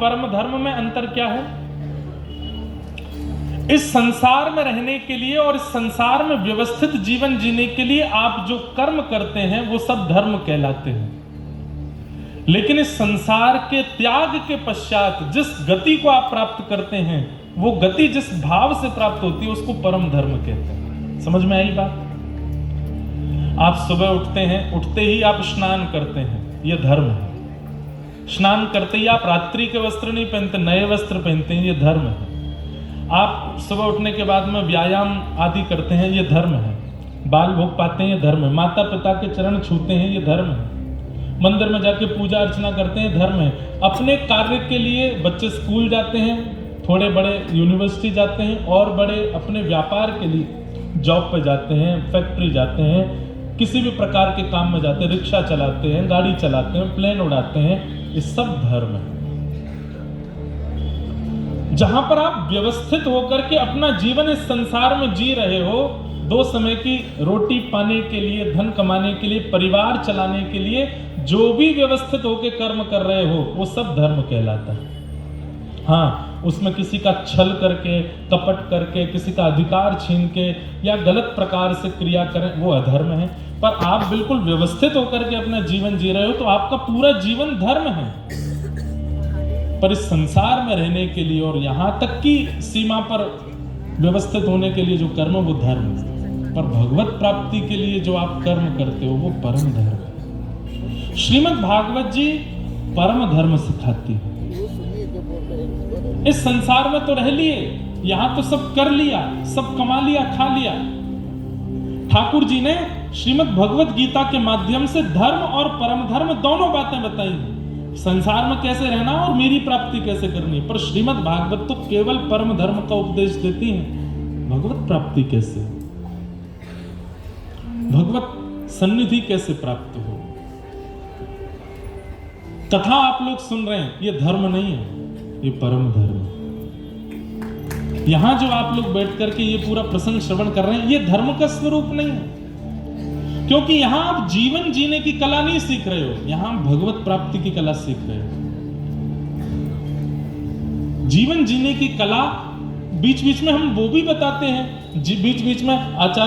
परम धर्म में अंतर क्या है? इस संसार में रहने के लिए और इस संसार में व्यवस्थित जीवन जीने के लिए आप जो कर्म करते हैं वो सब धर्म कहलाते हैं। लेकिन इस संसार के त्याग के पश्चात जिस गति को आप प्राप्त करते हैं, वो गति जिस भाव से प्राप्त होती है उसको परम धर्म कहते हैं। समझ में आई बात? आप सुबह उठते हैं, उठते ही आप स्नान करते हैं, यह धर्म है। स्नान करते ही आप रात्रि के वस्त्र नहीं पहनते, नए वस्त्र पहनते हैं, यह धर्म है। आप सुबह उठने के बाद में व्यायाम आदि करते हैं, यह धर्म है। बाल भोग पाते हैं, यह धर्म है। माता पिता के चरण छूते हैं, यह धर्म है। मंदिर में जाके पूजा अर्चना करते हैं, धर्म है। अपने कार्य के लिए बच्चे स्कूल जाते हैं, थोड़े बड़े यूनिवर्सिटी जाते हैं, और बड़े अपने व्यापार के लिए जॉब पे जाते हैं, फैक्ट्री जाते हैं, किसी भी प्रकार के काम में जाते हैं, रिक्शा चलाते हैं, गाड़ी चलाते हैं, प्लेन उड़ाते हैं, ये सब धर्म है। जहां पर आप व्यवस्थित होकर के अपना जीवन इस संसार में जी रहे हो, 2 समय की रोटी पाने के लिए, धन कमाने के लिए, परिवार चलाने के लिए जो भी व्यवस्थित होकर कर्म कर रहे हो, वो सब धर्म कहलाता है। हाँ, उसमें किसी का छल करके, कपट करके, किसी का अधिकार छीन के या गलत प्रकार से क्रिया करें, वो अधर्म है। पर आप बिल्कुल व्यवस्थित होकर के अपना जीवन जी रहे हो तो आपका पूरा जीवन धर्म है। पर इस संसार में रहने के लिए और यहां तक की सीमा पर व्यवस्थित होने के लिए जो कर्म, वो धर्म है। पर भगवत प्राप्ति के लिए जो आप कर्म करते हो, वो परम धर्म है। श्रीमद् भागवत जी परम धर्म सिखाती है। इस संसार में तो रह लिए, यहां तो सब कर लिया, सब कमा लिया, खा लिया। ठाकुर जी ने श्रीमद् भगवत गीता के माध्यम से धर्म और परम धर्म दोनों बातें बताई हैं। संसार में कैसे रहना और मेरी प्राप्ति कैसे करनी। पर श्रीमद् भागवत तो केवल परम धर्म का उपदेश देती है। भगवत प्राप्ति कैसे, भगवत सन्निधि कैसे प्राप्त हो, कथा आप लोग सुन रहे हैं, ये धर्म नहीं है, ये परम धर्म है। यहां जो आप लोग बैठ करके ये पूरा प्रसंग श्रवण कर रहे हैं, ये धर्म का स्वरूप नहीं है। क्योंकि यहां आप जीवन जीने की कला नहीं सीख रहे हो, यहां भगवत प्राप्ति की कला सीख रहे हो। जीवन जीने की कला बीच बीच में हम वो भी बताते हैं, बीच बीच में आचार्य